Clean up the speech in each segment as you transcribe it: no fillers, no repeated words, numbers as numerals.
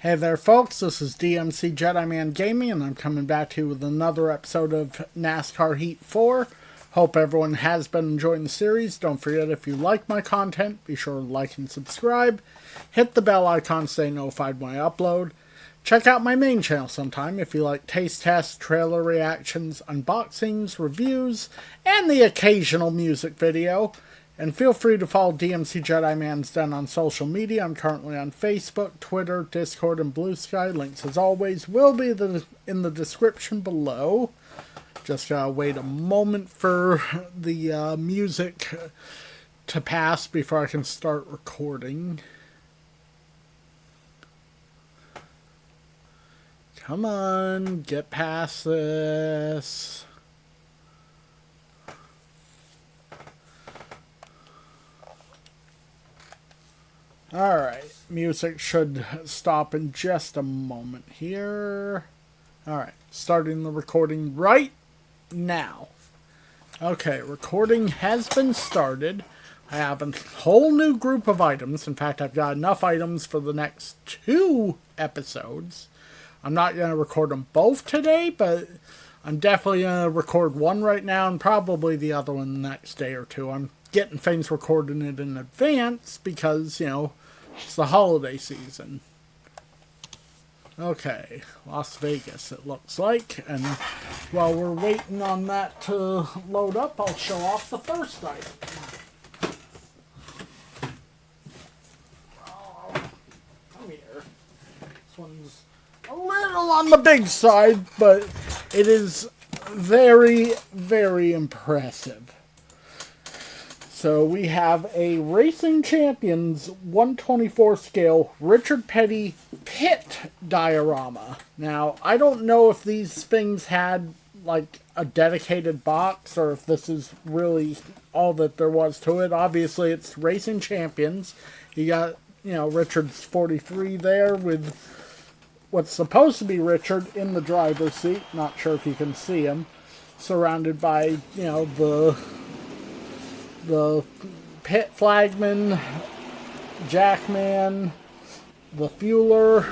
Hey there folks, this is DMC Jedi Man Gaming and I'm coming back to you with another episode of NASCAR Heat 4. Hope everyone has been enjoying the series. Don't forget, if you like my content, be sure to like and subscribe. Hit the bell icon to stay notified when I upload. Check out my main channel sometime if you like taste tests, trailer reactions, unboxings, reviews, and the occasional music video. And feel free to follow DMC Jedi Man's Den on social media. I'm currently on Facebook, Twitter, Discord, and Blue Sky. Links, as always, will be in the description below. Just gotta wait a moment for the music to pass before I can start recording. Come on, get past this. Alright, music should stop in just a moment here. Alright, starting the recording right now. Okay, recording has been started. I have a whole new group of items. In fact, I've got enough items for the next 2 episodes. I'm not going to record them both today, but I'm definitely going to record one right now and probably the other one the next day or two. I'm getting things recorded in advance because, you know, it's the holiday season. Okay, Las Vegas it looks like. And while we're waiting on that to load up, I'll show off the first item. Oh, come here. This one's a little on the big side, but it is very, very impressive. So we have a Racing Champions 124 scale Richard Petty pit diorama. Now, I don't know if these things had like a dedicated box or if this is really all that there was to it. Obviously, it's Racing Champions. You got, you know, Richard's 43 there with what's supposed to be Richard in the driver's seat. Not sure if you can see him. Surrounded by, you know, the pit flagman, jackman, the fueler,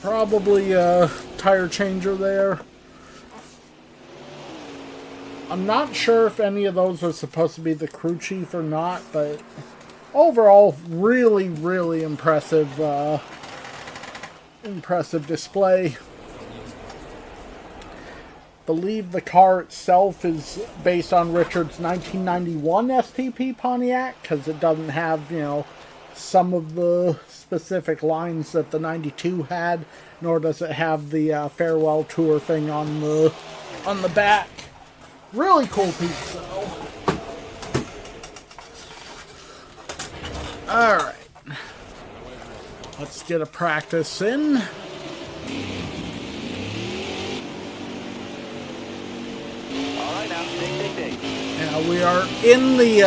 probably a tire changer there. I'm not sure if any of those are supposed to be the crew chief or not, but overall, really, really impressive, impressive display. Believe the car itself is based on Richard's 1991 STP Pontiac, because it doesn't have, you know, some of the specific lines that the 92 had, nor does it have the farewell tour thing on the back. Really cool piece, though. Alright. Let's get a practice in. Yeah, we are in the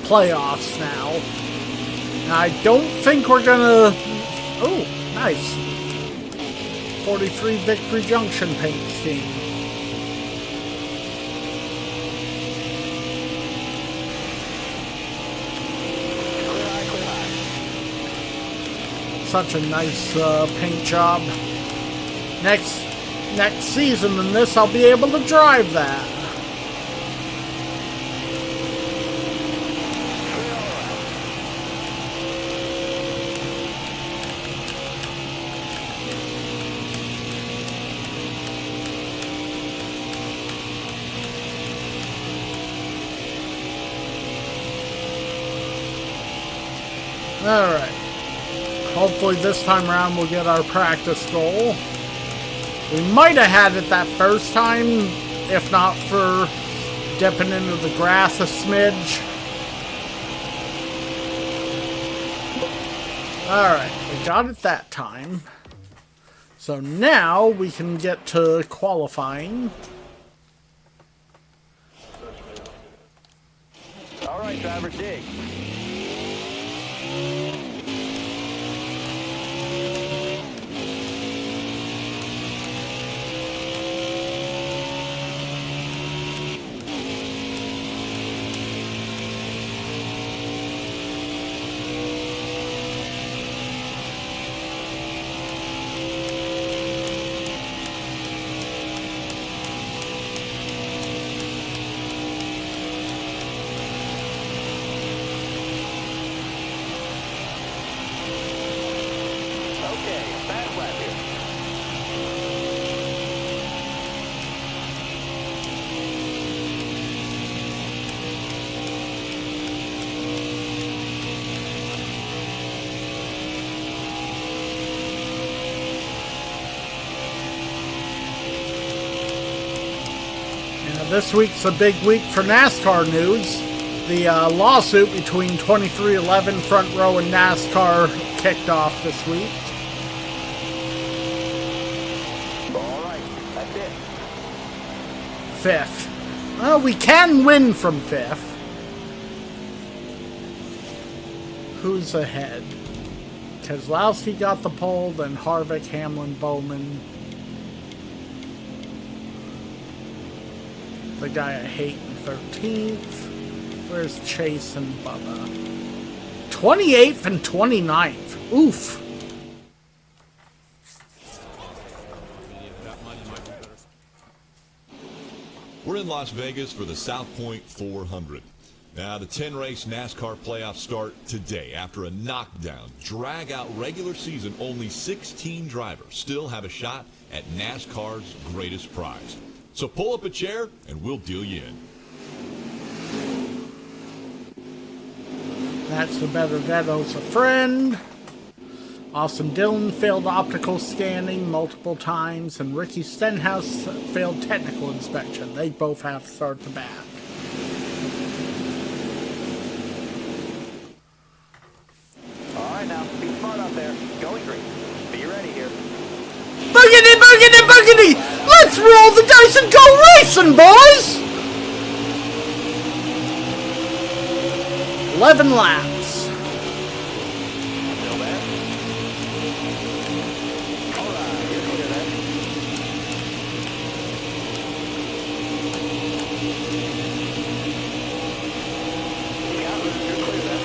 playoffs now. I don't think we're gonna... Oh, nice. 43 Victory Junction paint scheme. Such a nice paint job. Next season in this, I'll be able to drive that. Alright. Hopefully this time around we'll get our practice goal. We might have had it that first time, if not for dipping into the grass a smidge. Alright, we got it that time. So now we can get to qualifying. Alright, driver, dig. This week's a big week for NASCAR news. The lawsuit between 2311 Front Row and NASCAR kicked off this week. All right, that's it. Fifth. Well, we can win from fifth. Who's ahead? Keselowski got the pole, then Harvick, Hamlin, Bowman. The guy I hate in 13th. Where's Chase and Bubba? 28th and 29th. Oof. We're in Las Vegas for the South Point 400. Now, the 10-race NASCAR playoffs start today. After a knockdown, drag-out regular season, only 16 drivers still have a shot at NASCAR's greatest prize. So pull up a chair, and we'll deal you in. That's the Benedetto's a friend. Austin Dillon failed optical scanning multiple times, and Ricky Stenhouse failed technical inspection. They both have to start the back. All right, now, be smart out there. Going green. Be ready here. Boogity, boogity, boogity! Let's roll the dice and go racing, boys! 11 laps. Still there? All right, you're clear there. You got room, you're clear there.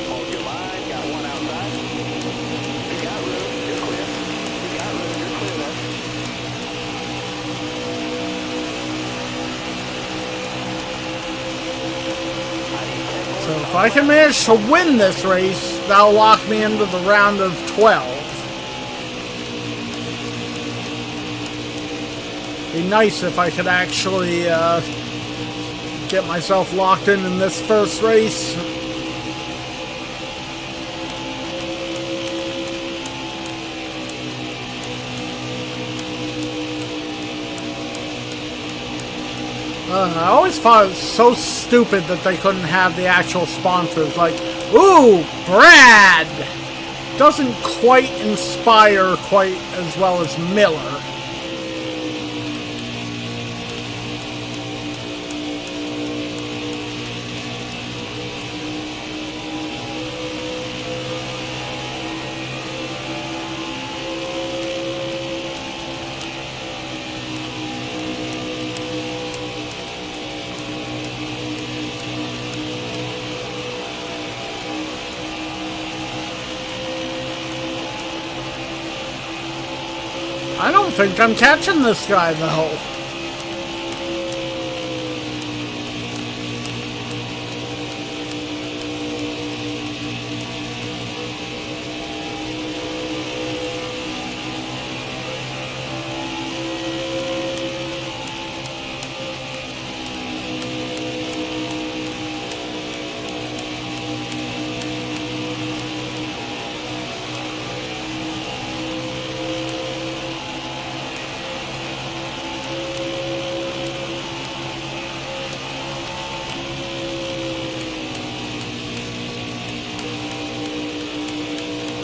Hold your line, got one outside. You got room, you're clear. You got room, you're clear there. So if I can manage to win this race, that'll lock me into the round of 12. Be nice if I could actually get myself locked in this first race. I always thought it was so stupid that they couldn't have the actual sponsors. Like, ooh, Brad! Doesn't quite inspire quite as well as Miller. I don't think I'm catching this guy, though.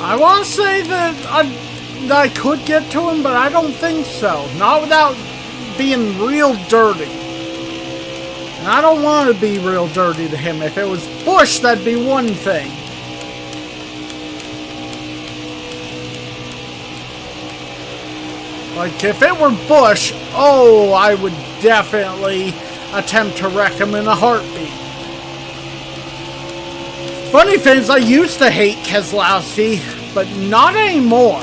I want to say that I could get to him, but I don't think so. Not without being real dirty. And I don't want to be real dirty to him. If it was Bush, that'd be one thing. Like, if it were Bush, oh, I would definitely attempt to wreck him in a heartbeat. Funny thing is, I used to hate Keselowski, but not anymore.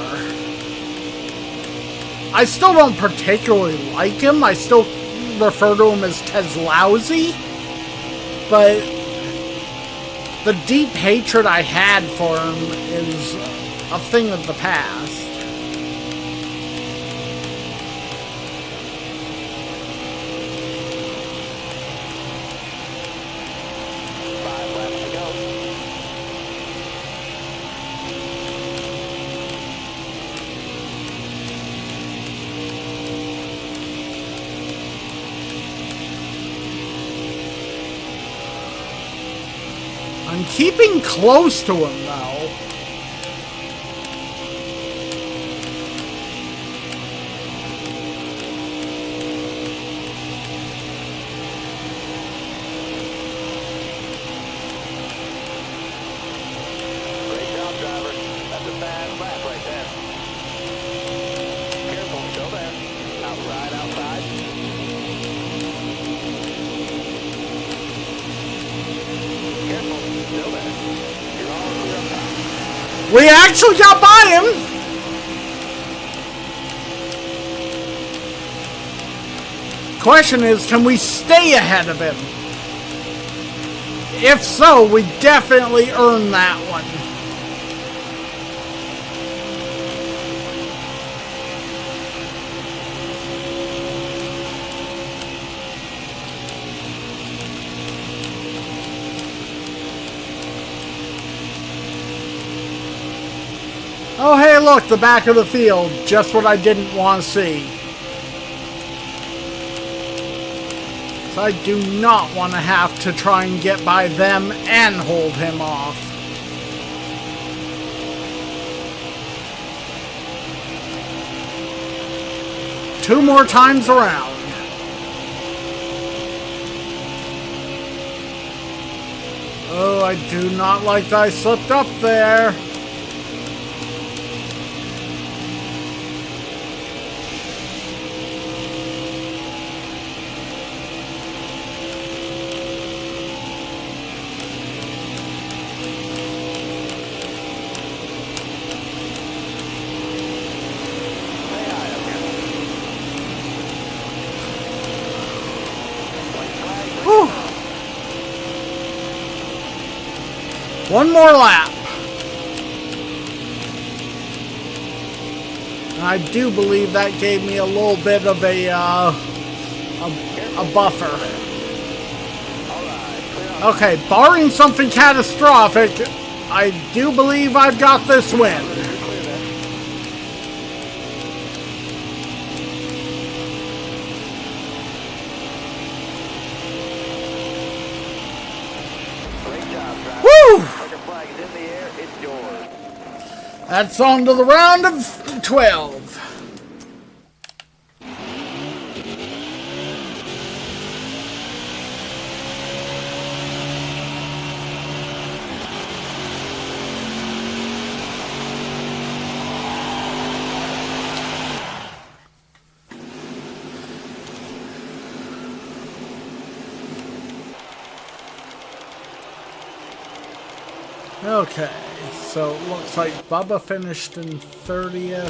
I still don't particularly like him. I still refer to him as Keselowski. But the deep hatred I had for him is a thing of the past. I'm keeping close to him, though. Great job, driver. That's a fast lap right there. Careful, still there. Outside, outside. Careful, still there. You're all clear up top. We actually got by him! Question is, can we stay ahead of him? If so, we definitely earned that one. Oh, hey, look, the back of the field. Just what I didn't want to see. So I do not want to have to try and get by them and hold him off. Two more times around. Oh, I do not like that I slipped up there. Whew. One more lap. I do believe that gave me a little bit of a buffer. Okay, barring something catastrophic, I do believe I've got this win. Woo! That's on to the round of 12. Okay, so it looks like Bubba finished in 30th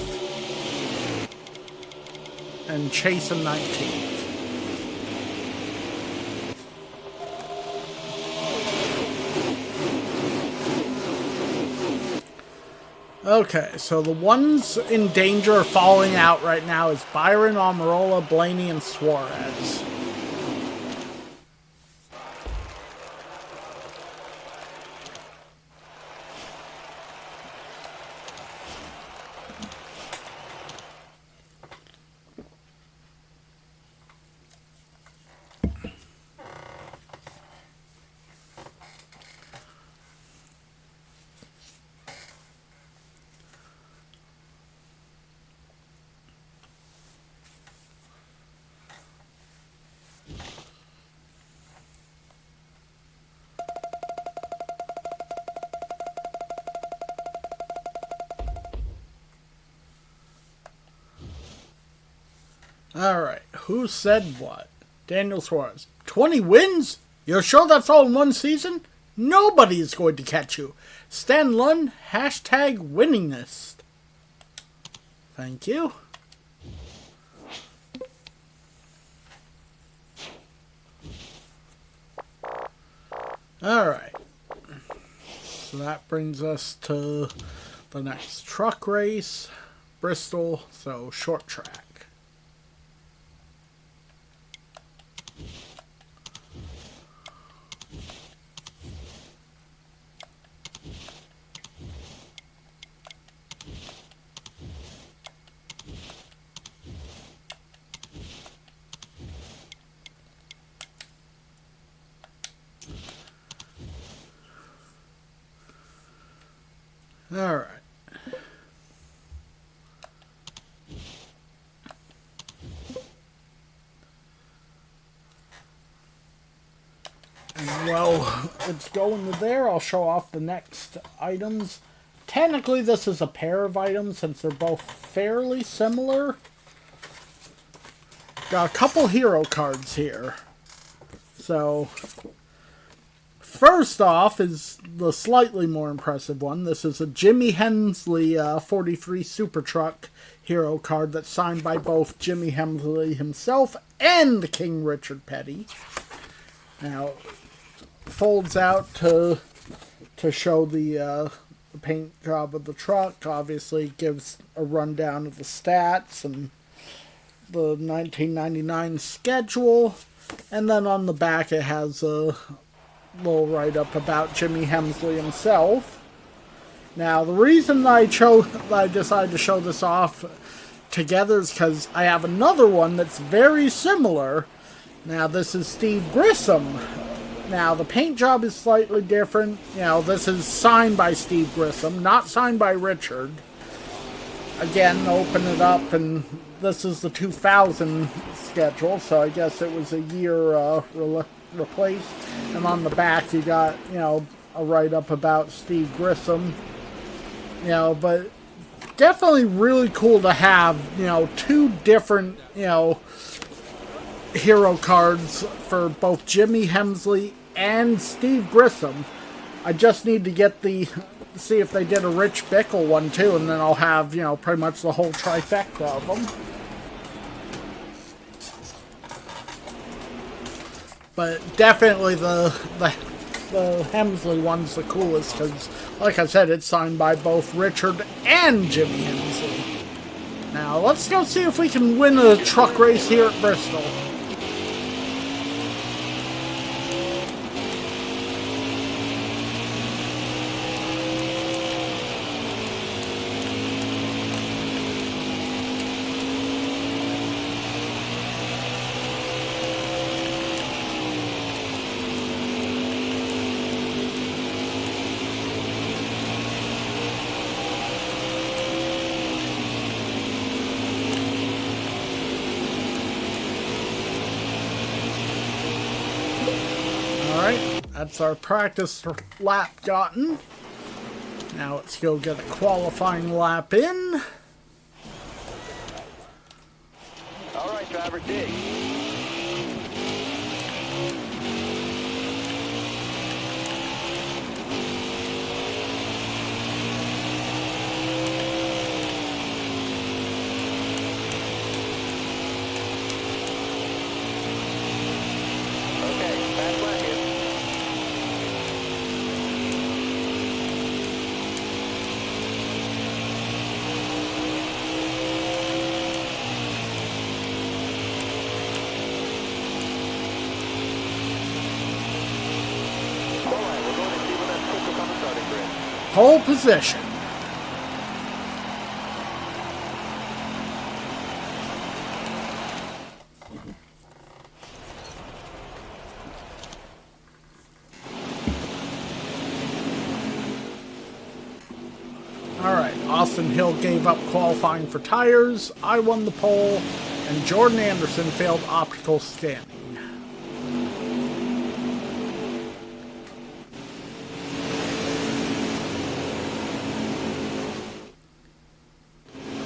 and Chase in 19th. Okay, so the ones in danger of falling out right now is Byron, Almirola, Blaney, and Suarez. Alright, who said what? Daniel Suarez. 20 wins? You're sure that's all in one season? Nobody is going to catch you. Stan Lund, hashtag winningness. Thank you. Alright. So that brings us to the next truck race. Bristol, so short track. Alright. And while it's going to there, I'll show off the next items. Technically, this is a pair of items since they're both fairly similar. Got a couple hero cards here. So, first off is the slightly more impressive one. This is a Jimmy Hensley 43 Super Truck hero card that's signed by both Jimmy Hensley himself and King Richard Petty. Now, folds out to show the paint job of the truck. Obviously, gives a rundown of the stats and the 1999 schedule. And then on the back, it has a little write-up about Jimmy Hensley himself. Now, the reason I decided to show this off together is because I have another one that's very similar. Now, this is Steve Grissom. Now, the paint job is slightly different. You know, this is signed by Steve Grissom, not signed by Richard. Again, open it up, and this is the 2000 schedule, so I guess it was a year replaced. And on the back, you got, you know, a write-up about Steve Grissom. You know, but definitely really cool to have, you know, two different, you know, hero cards for both Jimmy Hensley and Steve Grissom. I just need to get see if they did a Rich Bickle one too, and then I'll have, you know, pretty much the whole trifecta of them. But definitely the Hemsley one's the coolest because, like I said, it's signed by both Richard and Jimmy Hensley. Now, let's go see if we can win a truck race here at Bristol. Alright, that's our practice lap gotten. Now let's go get a qualifying lap in. Alright, driver, dig. Pole position. Alright, Austin Hill gave up qualifying for tires, I won the pole, and Jordan Anderson failed optical scanning.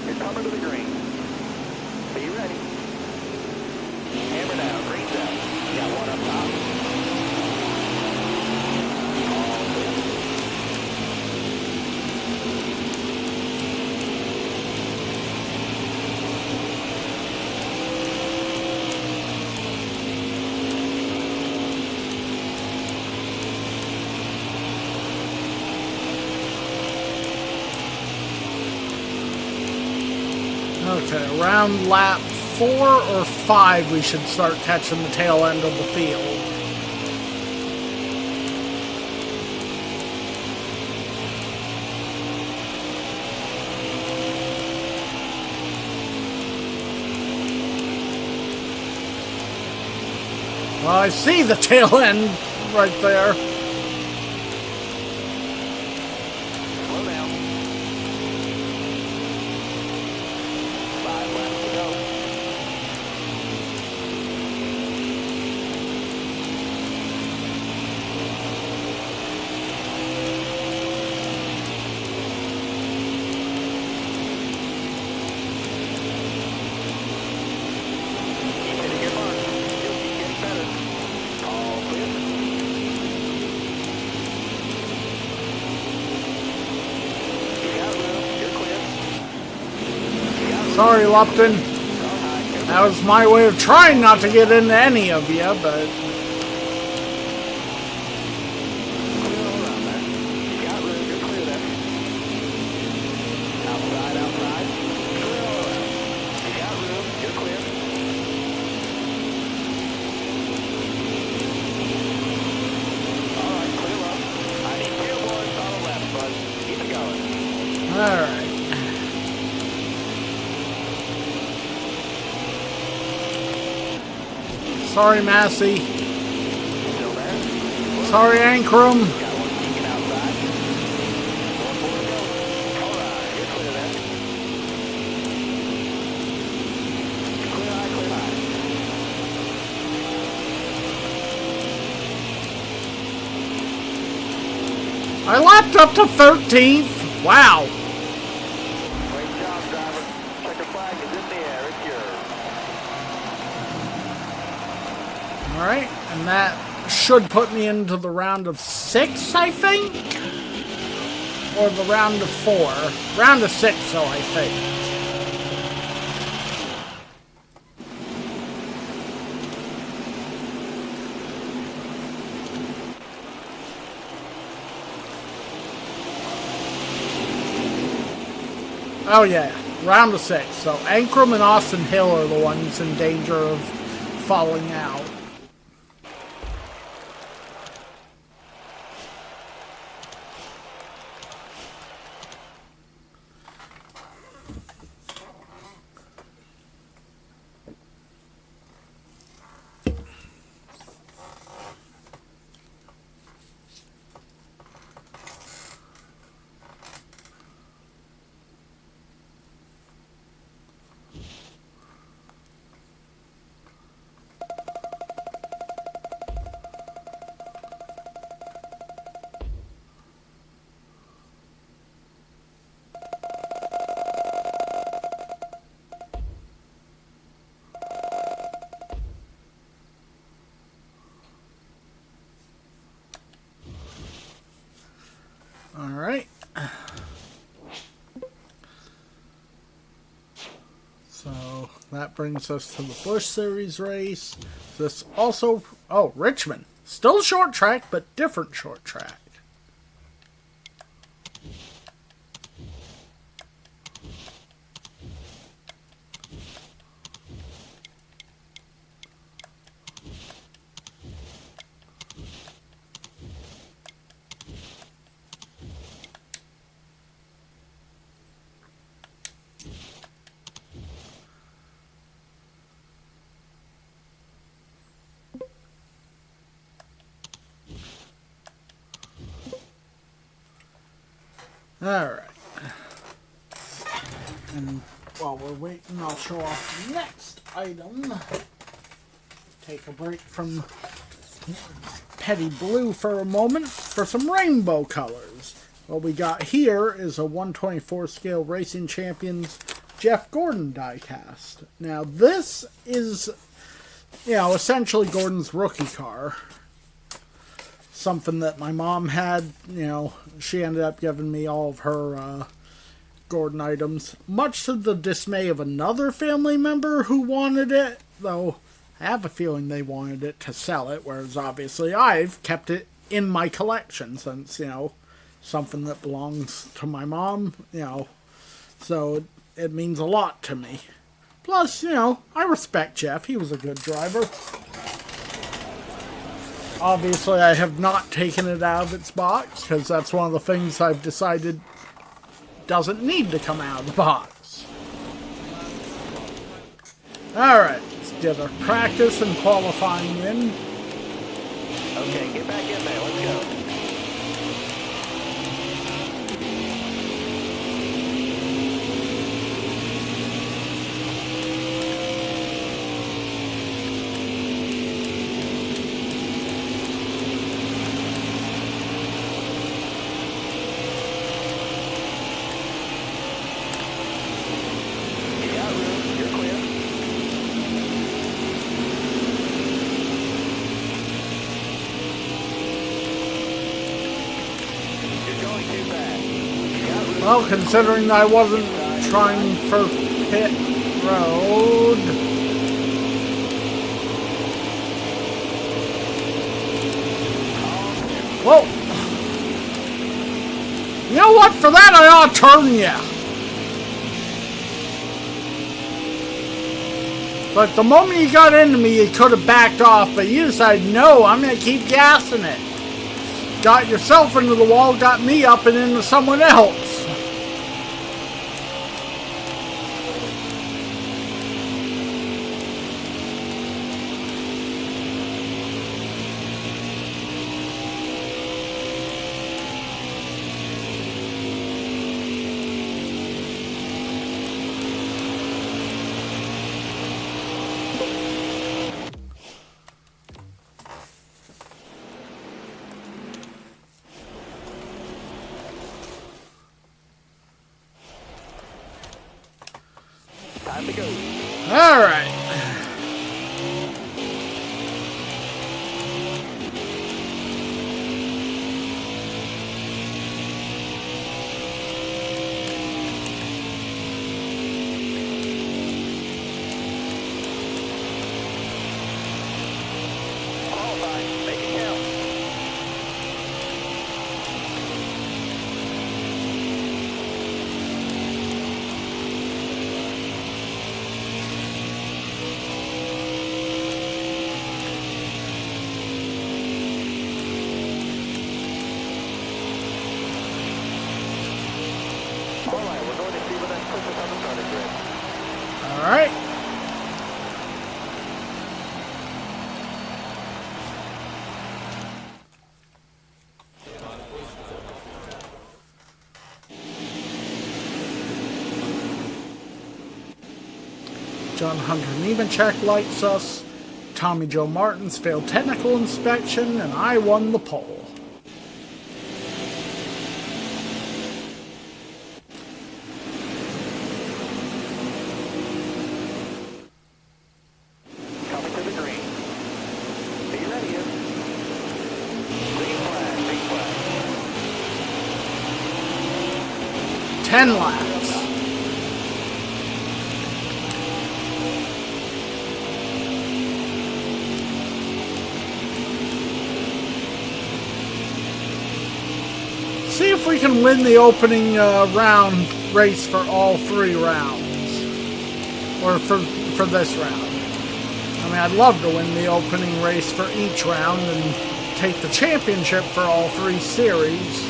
You're coming to the green. Be ready. Hammer down, green's out. You got one up top. Okay, around lap 4 or 5 we should start catching the tail end of the field. Well, I see the tail end right there. Slow down. Sorry, Lupton. That was my way of trying not to get into any of you, but... Alright. Sorry, Massey. Sorry, Ankrum. I lapped up to 13th. Wow. Great job, driver. Checker flag is in the air. It's yours. Alright, and that should put me into the round of 6, I think? Or the round of 4. Round of 6, so I think. Oh yeah, round of 6. So Ankrum and Austin Hill are the ones in danger of falling out. Alright. So that brings us to the Busch Series race. This also... Oh, Richmond. Still short track, but different short track. Alright. And while we're waiting, I'll show off the next item. Take a break from Petty Blue for a moment for some rainbow colors. What we got here is a 124 scale Racing Champions Jeff Gordon diecast. Now this is, you know, essentially Gordon's rookie car. Something that my mom had, you know, she ended up giving me all of her Gordon items, much to the dismay of another family member who wanted it, though I have a feeling they wanted it to sell it, whereas obviously I've kept it in my collection since, you know, something that belongs to my mom, you know, so it means a lot to me. Plus, you know, I respect Jeff, he was a good driver. Obviously, I have not taken it out of its box, because that's one of the things I've decided doesn't need to come out of the box. Alright, let's get our practice and qualifying in. Okay, get back in there. Let's go. Well, considering I wasn't trying for pit road. Whoa! You know what? For that, I ought to turn you. But the moment you got into me, you could have backed off. But you decided, no, I'm going to keep gassing it. Got yourself into the wall, got me up and into someone else. Time to go. All right. Qualify. Make it count. All right, we're going to see what that puts us on the starting grid. All right. John Hunter Nemechek lights us. Tommy Joe Martins failed technical inspection, and I won the pole. Coming to the green. Be ready. Green flag, green flag. 10 laps. See if we can win the opening round race for all 3 rounds. Or for this round. I mean, I'd love to win the opening race for each round and take the championship for all 3 series.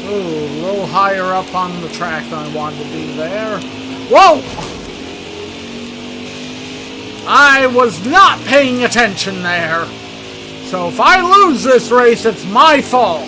Ooh, a little higher up on the track than I wanted to be there. Whoa! I was not paying attention there. So if I lose this race, it's my fault.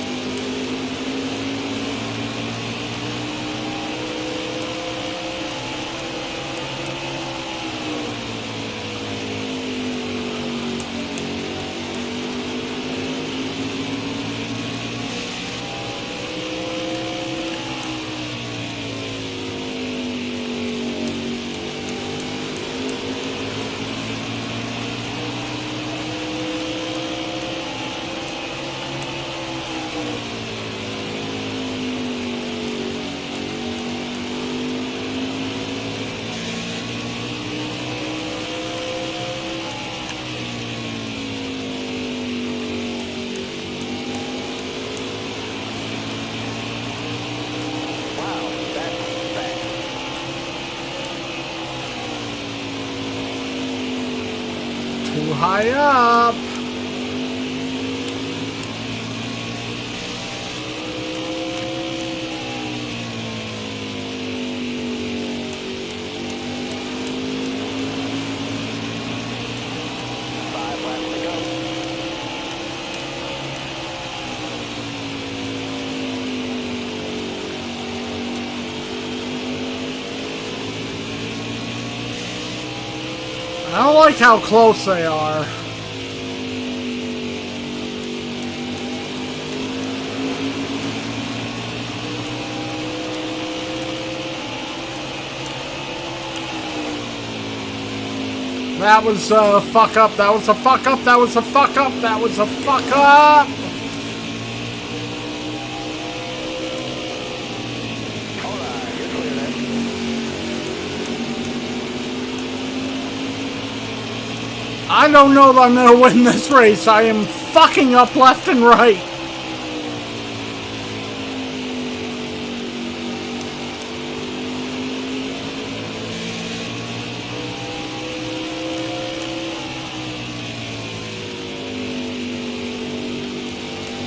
Wow, that's fast. Too high up. Five laps to go. I don't like how close they are. That was a fuck up. That was a fuck up. That was a fuck up. That was a fuck up. All right, you're clear then. I don't know that I'm going to win this race. I am fucking up left and right.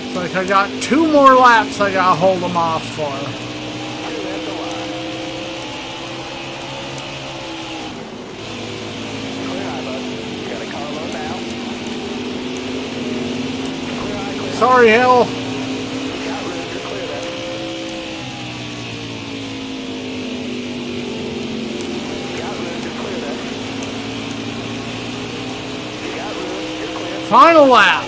It's like I got 2 more laps I gotta hold them off for. Sorry, Hill. Final lap.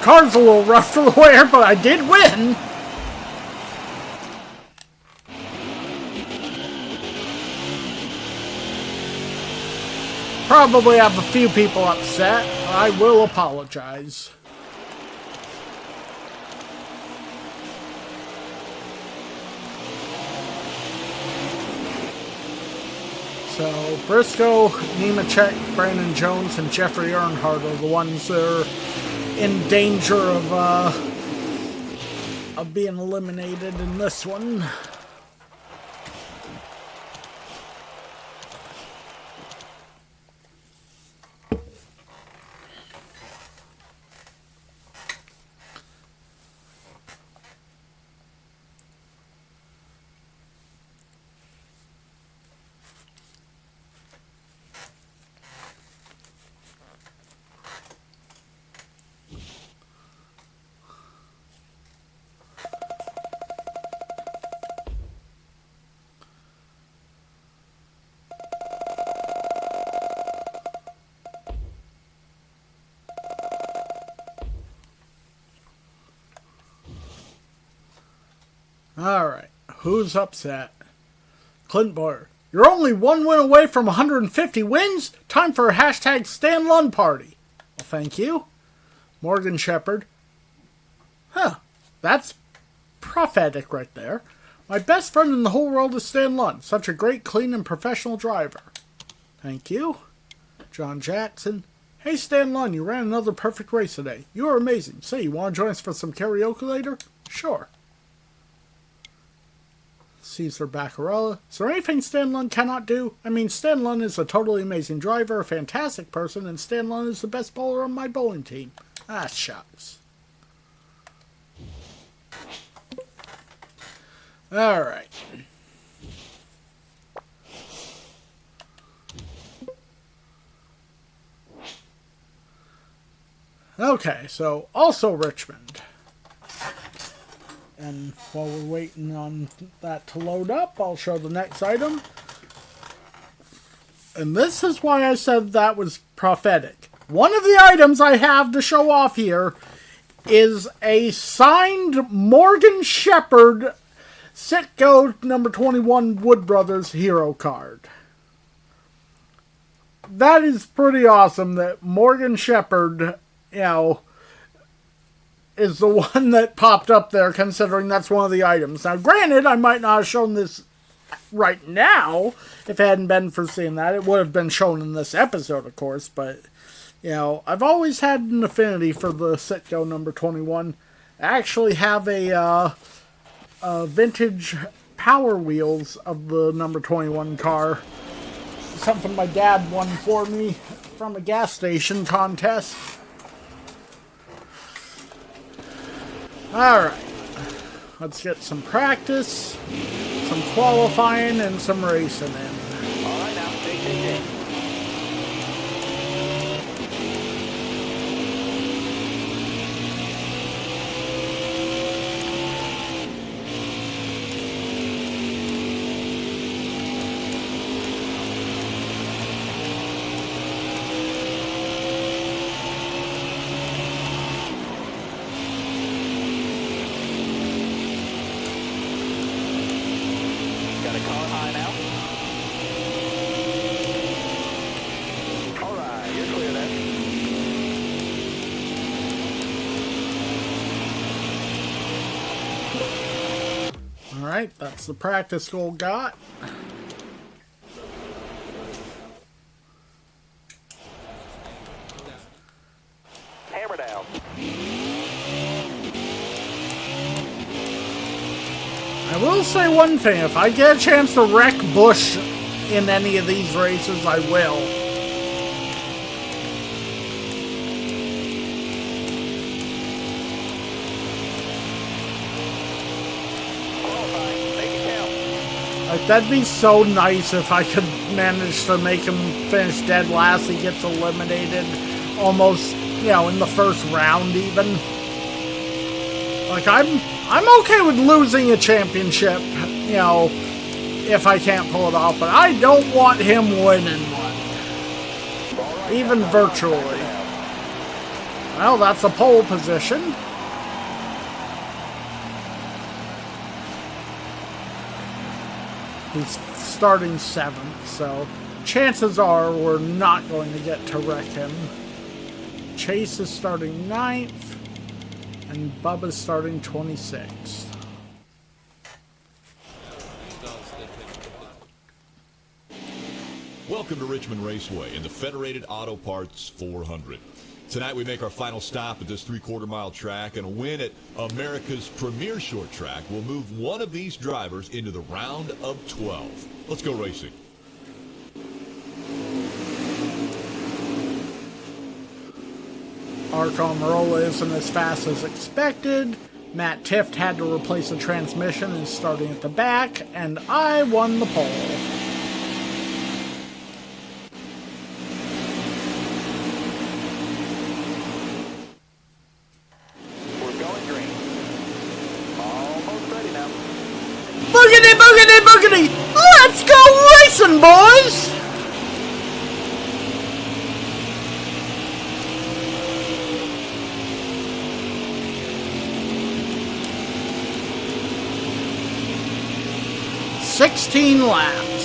Car's a little rough for the wear, but I did win. Probably have a few people upset. I will apologize. So, Briscoe, Nemechek, Brandon Jones, and Jeffrey Earnhardt are the ones that are in danger of being eliminated in this one. Alright, who's upset? Clint Boyer. You're only 1 win away from 150 wins? Time for a hashtag Stan Lund party. Well, thank you. Morgan Shepherd. Huh, that's prophetic right there. My best friend in the whole world is Stan Lund. Such a great, clean, and professional driver. Thank you. John Jackson. Hey Stan Lund, you ran another perfect race today. You are amazing. Say, you want to join us for some karaoke later? Sure. Caesar Baccarella. Is there anything Stan Lund cannot do? I mean, Stan Lund is a totally amazing driver, a fantastic person, and Stan Lund is the best bowler on my bowling team. Ah, shucks. Alright. Okay, so also Richmond. And while we're waiting on that to load up, I'll show the next item. And this is why I said that was prophetic. One of the items I have to show off here is a signed Morgan Shepherd Sitco number 21 Wood Brothers Hero card. That is pretty awesome that Morgan Shepherd, you know, is the one that popped up there, considering that's one of the items. Now, granted, I might not have shown this right now if it hadn't been for seeing that. It would have been shown in this episode, of course, but, you know, I've always had an affinity for the Sitco number 21. I actually have a vintage Power Wheels of the number 21 car. Something my dad won for me from a gas station contest. Alright, let's get some practice, some qualifying, and some racing in. Alright now, take. Alright, that's the practice goal got. Hammer down. I will say one thing, if I get a chance to wreck Busch in any of these races, I will. Like, that'd be so nice if I could manage to make him finish dead last. He gets eliminated almost, you know, in the first round even. Like, I'm okay with losing a championship, you know, if I can't pull it off, but I don't want him winning one. Even virtually. Well, that's a pole position. He's starting 7th, so chances are we're not going to get to wreck him. Chase is starting 9th, and Bubba's starting 26th. Welcome to Richmond Raceway in the Federated Auto Parts 400. Tonight we make our final stop at this 3/4 mile track, and a win at America's premier short track will move one of these drivers into the round of 12. Let's go racing. Arco Marola isn't as fast as expected. Matt Tifft had to replace the transmission and is starting at the back, and I won the pole. Boogity, boogity, boogity! Let's go racing, boys! "16 laps.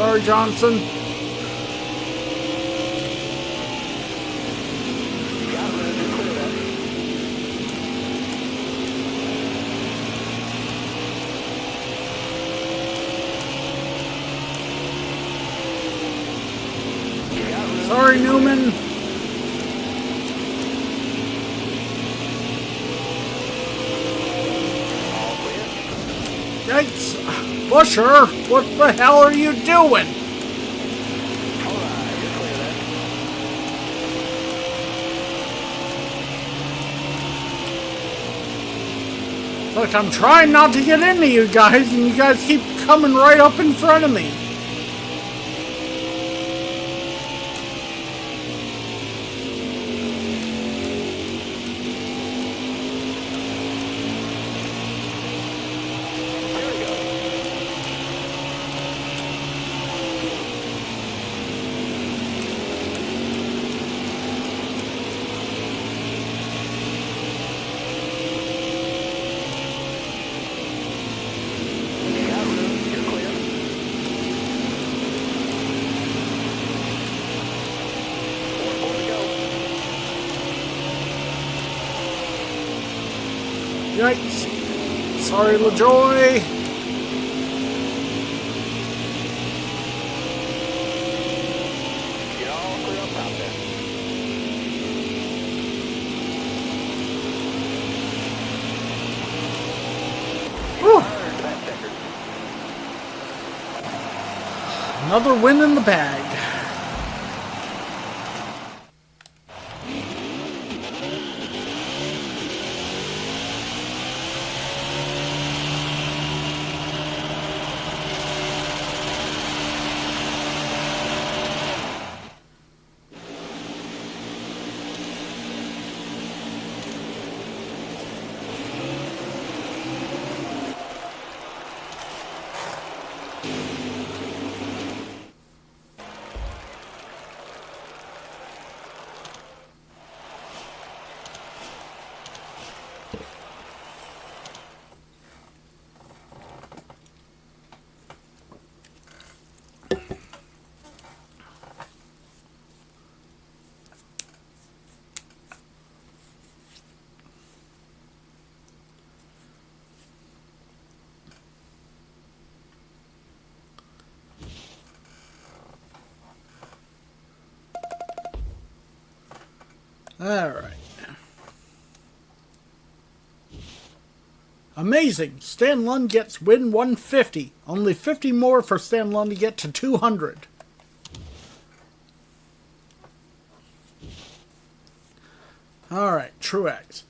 Sorry, Johnson. Sorry, Newman. Yikes. Busher, what the hell are you doing? Look, I'm trying not to get into you guys, and you guys keep coming right up in front of me. Yikes. Sorry, LaJoy. Get all clear up top there. Whew. Another win in the bag. Alright. Amazing. Stan Lund gets win 150. Only 50 more for Stan Lund to get to 200. Alright, Truex.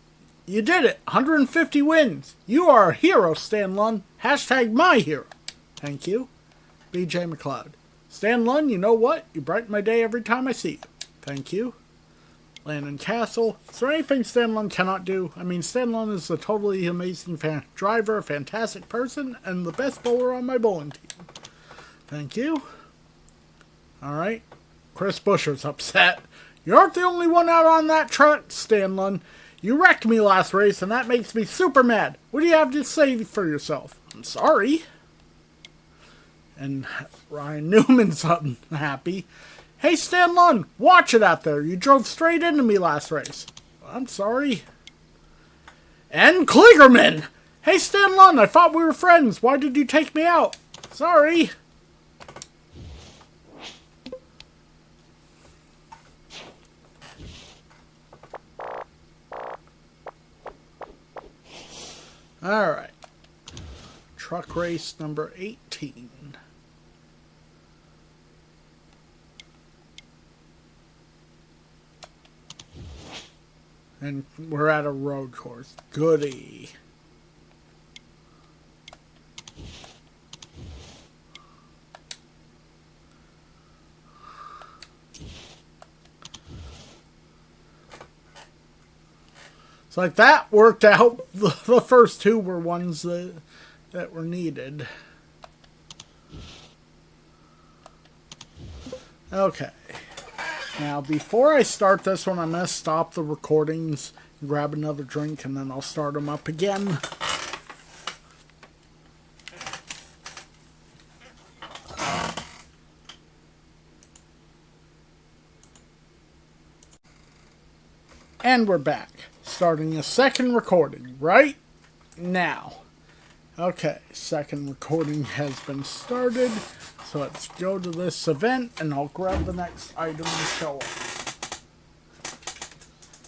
You did it. 150 wins. You are a hero, Stan Lund. Hashtag my hero. Thank you. BJ McLeod. Stan Lund, you know what? You brighten my day every time I see you. Thank you. Landon Castle. Is there anything Stan Lund cannot do? I mean, Stan Lund is a totally amazing driver, a fantastic person, and the best bowler on my bowling team. Thank you. Alright. Chris Buescher's upset. You aren't the only one out on that truck, Stan Lund. You wrecked me last race, and that makes me super mad. What do you have to say for yourself? I'm sorry. And Ryan Newman's unhappy. Hey, Stan Lund, watch it out there. You drove straight into me last race. I'm sorry. And Kligerman. Hey, Stan Lund, I thought we were friends. Why did you take me out? Sorry. Alright. Truck race number 18. And we're at a road course. Goody. It's like that worked out. The first two were ones that were needed. Okay. Now, before I start this one, I'm going to stop the recordings, grab another drink, and then I'll start them up again. And we're back. Starting a second recording right now. Okay, second recording has been started. So let's go to this event and I'll grab the next item and show it.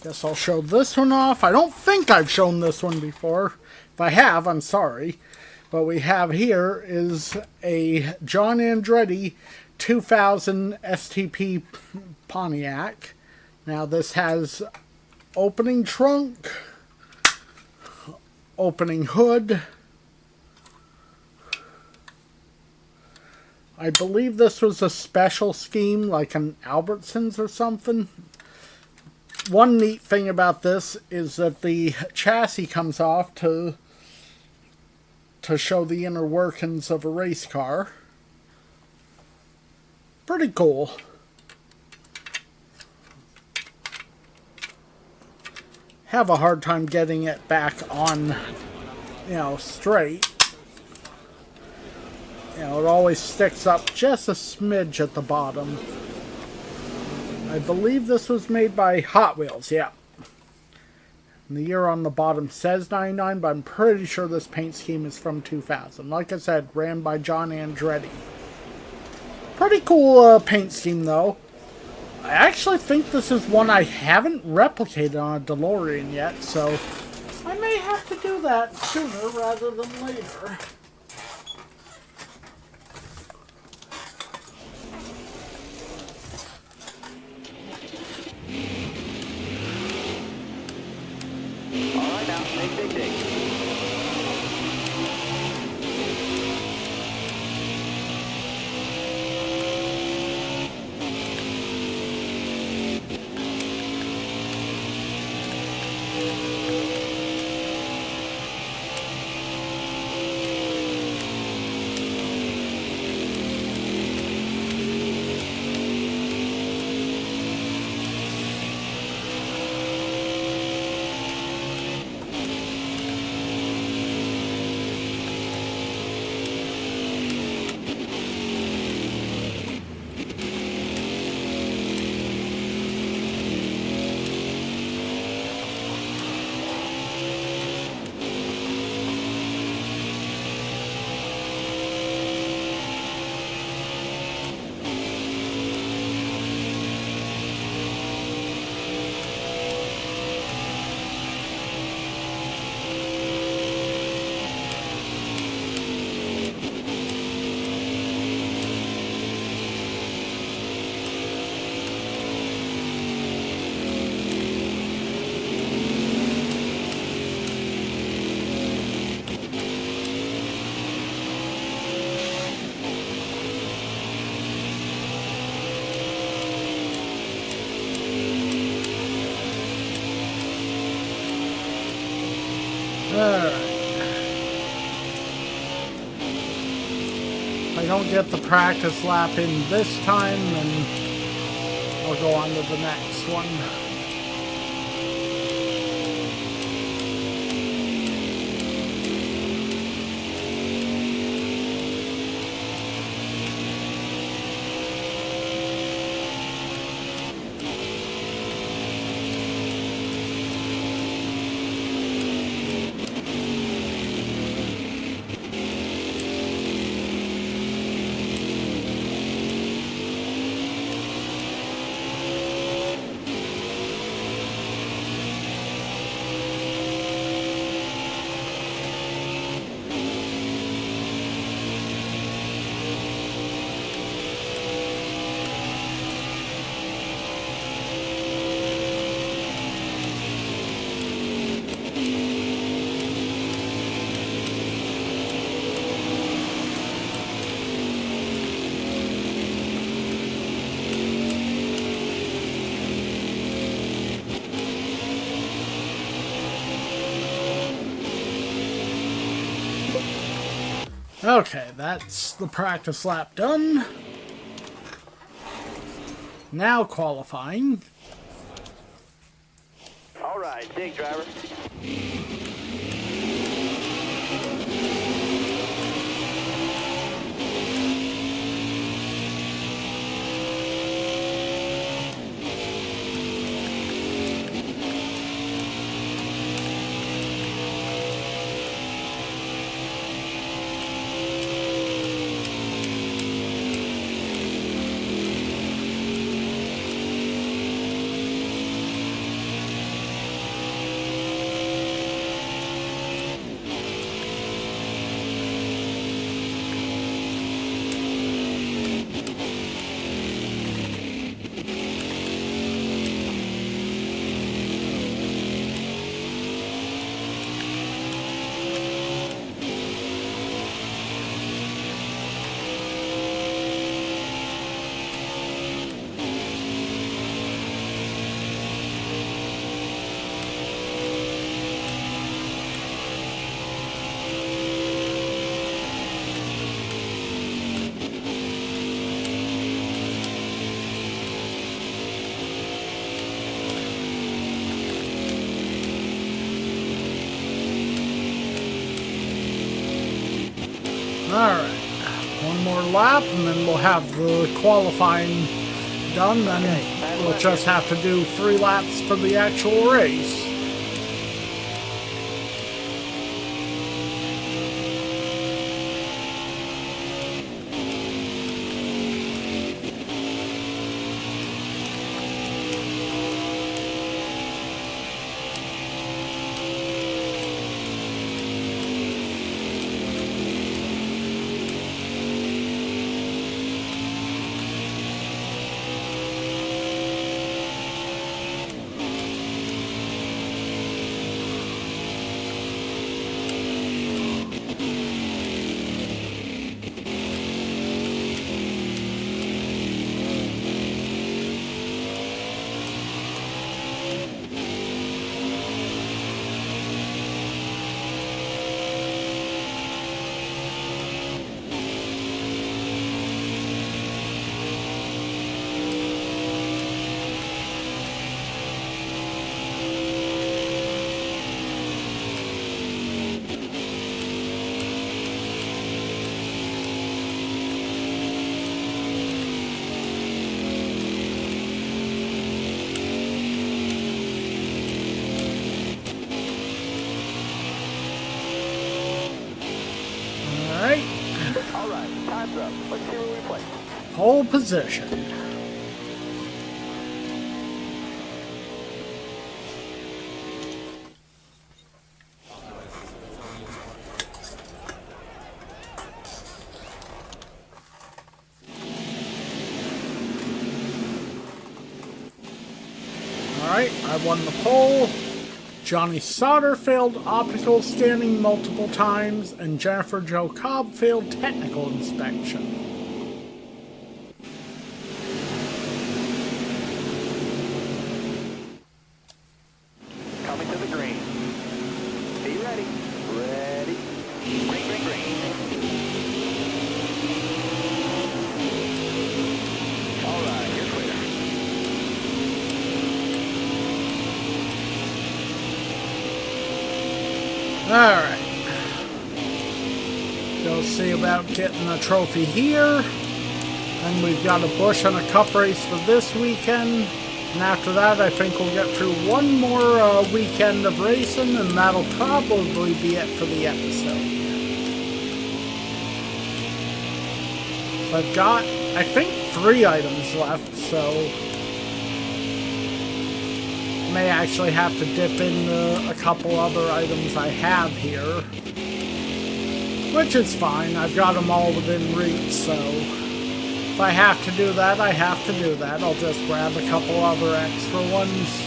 Guess I'll show this one off. I don't think I've shown this one before. If I have, I'm sorry. What we have here is a John Andretti 2000 STP Pontiac. Now this has opening trunk, opening hood. I believe this was a special scheme like an Albertsons or something. One neat thing about this is that the chassis comes off to show the inner workings of a race car. Pretty cool. Have a hard time getting it back on, straight. It always sticks up just a smidge at the bottom. I believe this was made by Hot Wheels, yeah. And the year on the bottom says 99, but I'm pretty sure this paint scheme is from 2000. Like I said, ran by John Andretti. Pretty cool paint scheme, though. I actually think this is one I haven't replicated on a DeLorean yet, so I may have to do that sooner rather than later. All right, now, dig. Alright. If I don't get the practice lap in this time, then I'll go on to the next one. Okay, that's the practice lap done. Now qualifying. All right, dig, driver. Alright, one more lap and then we'll have the qualifying done. Then we'll just have to do 3 laps for the actual race. Alright, time's up. Let's see where we place. Pole position. Alright, I won the pole. Johnny Sauter failed optical scanning multiple times, and Jennifer Jo Cobb failed technical inspection. Coming to the green. Be ready. Ready. Green, green, green. Alright, you're clear. Alright. We'll see about getting a trophy here. And we've got a bush and a cup race for this weekend. And after that, I think we'll get through one more weekend of racing, and that'll probably be it for the episode. So I've got, I think, 3 items left, so may actually have to dip in a couple other items I have here. Which is fine, I've got them all within reach, so if I have to do that, I have to do that. I'll just grab a couple other extra ones.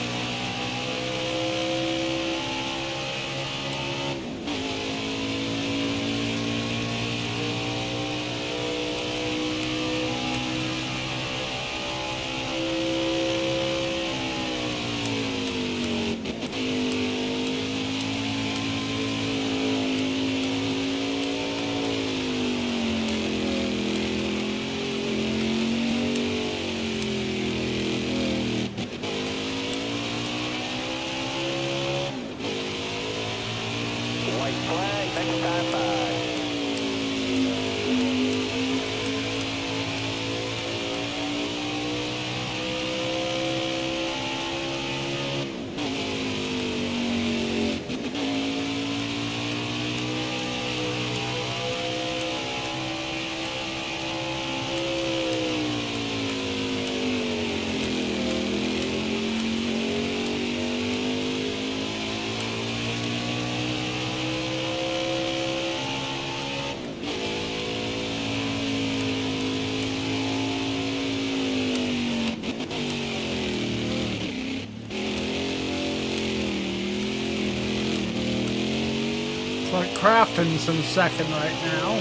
White flag, next time by. But Crafton's in second right now.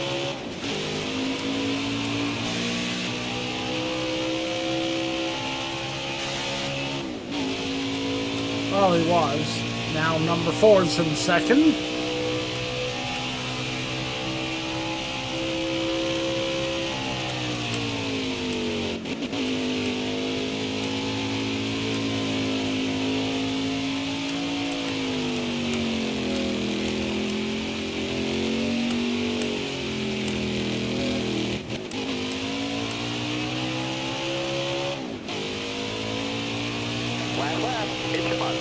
Well, he was. Now number 4's in second. Last lap, it's your mark.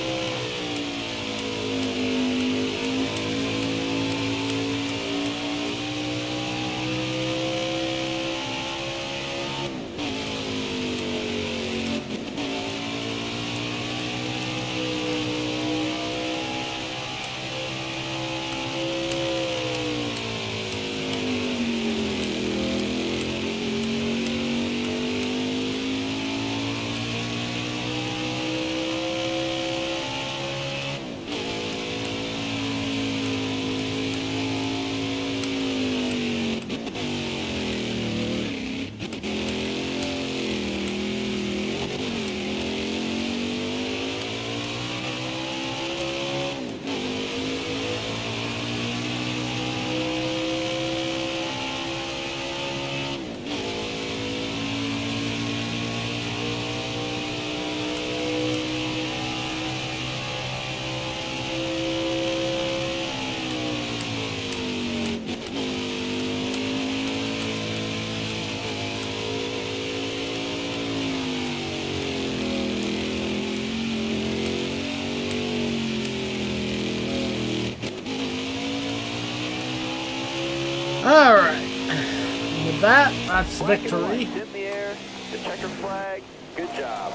Alright. With that, that's Black and victory. white in the air, the checker flag, good job.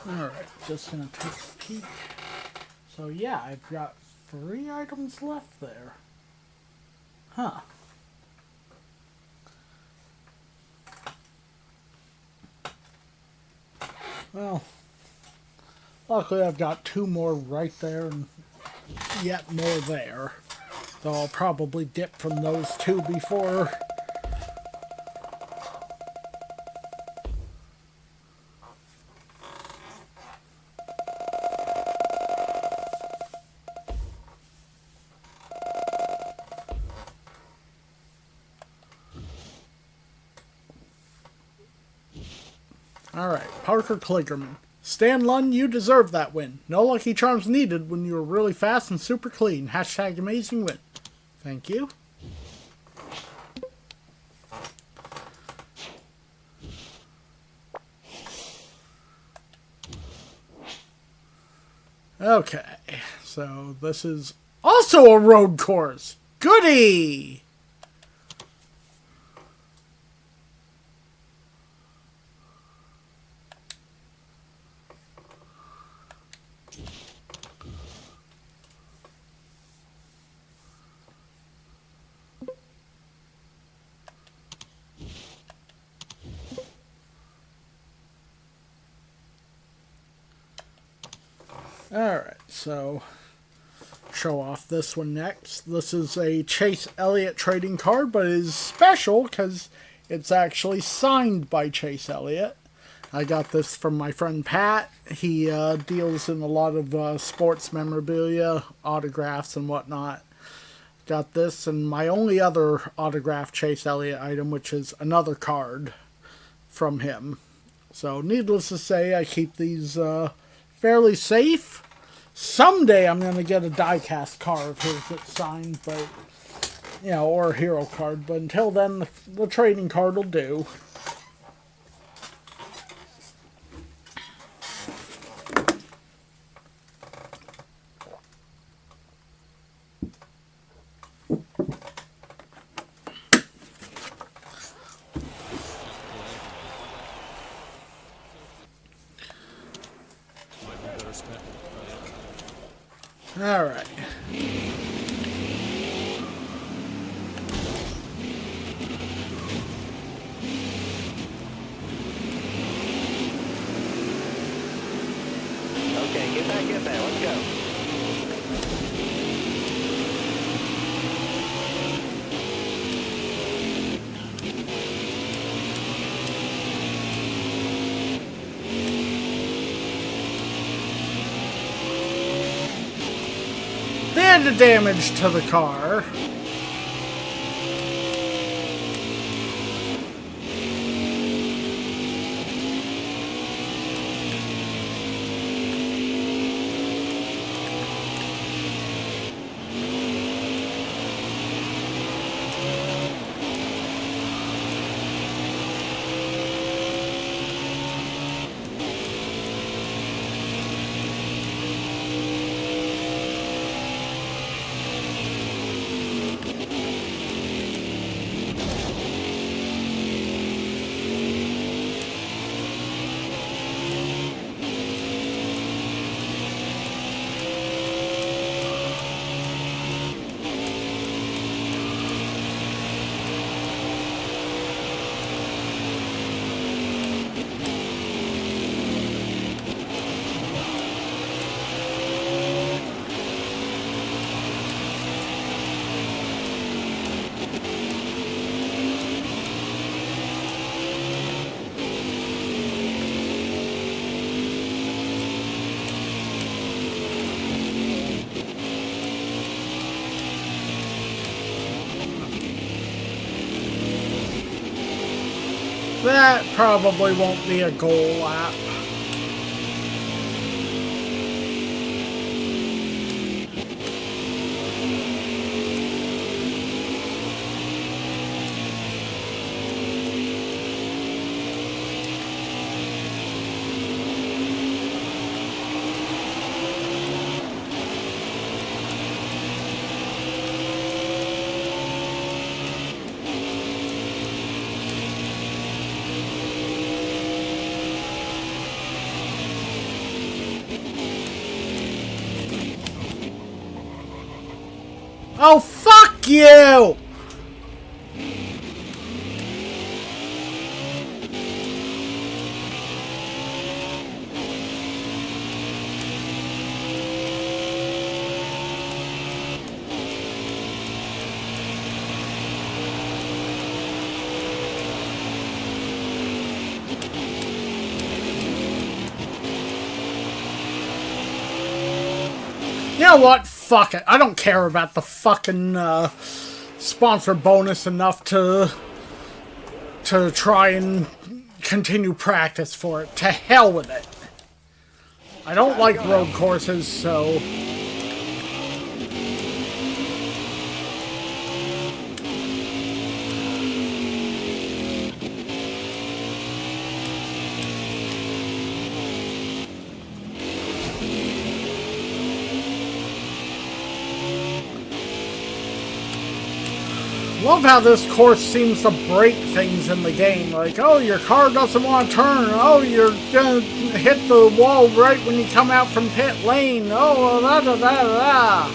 Alright, just gonna take a peek. So yeah, I've got 3 items left there. Huh. Well, luckily I've got 2 more right there and yet more there. So I'll probably dip from those 2 before... Alright, Parker Kligerman. Stan Lund, you deserve that win. No lucky charms needed when you were really fast and super clean. Hashtag amazing win. Thank you. Okay, so this is also a road course. Goody! Alright, so show off this one next. This is a Chase Elliott trading card, but it is special because it's actually signed by Chase Elliott. I got this from my friend Pat. He deals in a lot of sports memorabilia, autographs, and whatnot. Got this and my only other autographed Chase Elliott item, which is another card from him. So needless to say, I keep these fairly safe. Someday I'm going to get a die-cast card of his that's signed, but, you know, or a hero card. But until then, the trading card will do. All right. Okay, get back in there. Let's go. bit of damage to the car. That probably won't be a goal lap. Oh, fuck you! You know what? Fuck it. I don't care about the fucking sponsor bonus enough to try and continue practice for it. To hell with it. I don't like road courses, so... Love how this course seems to break things in the game. Like, oh, your car doesn't want to turn. Oh, you're gonna hit the wall right when you come out from pit lane. Oh, da da da da.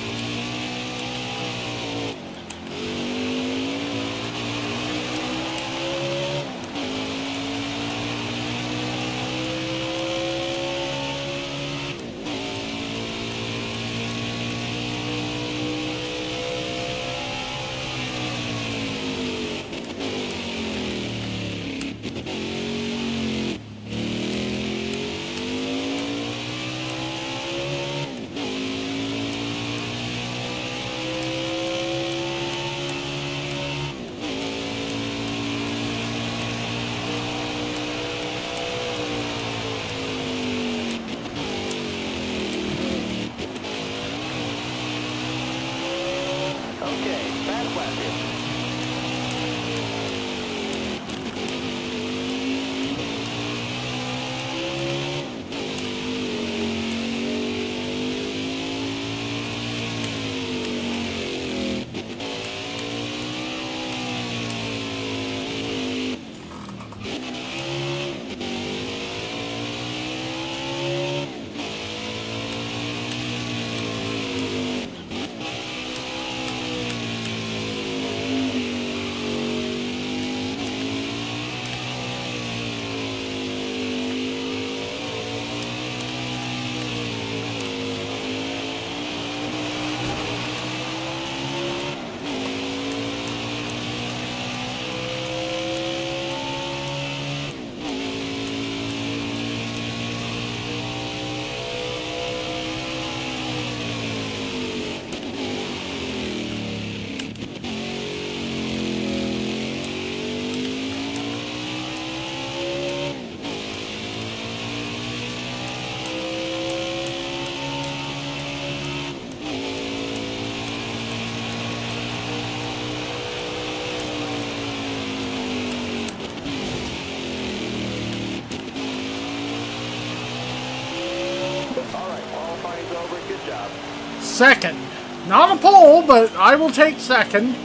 second. Not a pole, but I will take second.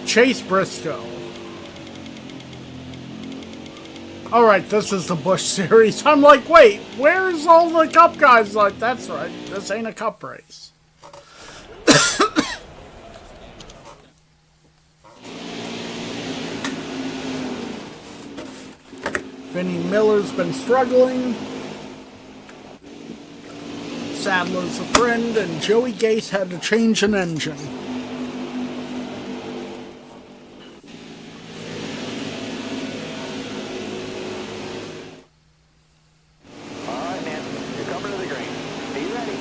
Chase Briscoe. Alright, this is the Busch Series. I'm like, wait, where's all the Cup guys? Like, that's right, this ain't a Cup race. Vinnie Miller's been struggling. Sadler's a friend, and Joey Gase had to change an engine. Alright, man. You're coming to the green. Be ready.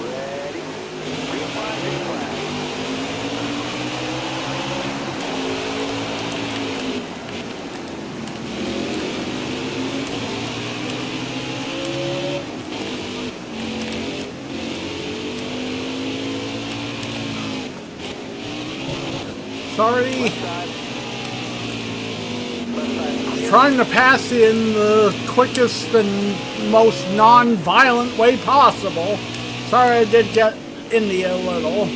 Ready. Green flag, green flag. Sorry. Left side. Left side clear. Trying to pass in the quickest and most non-violent way possible. Sorry I did get Indy a little.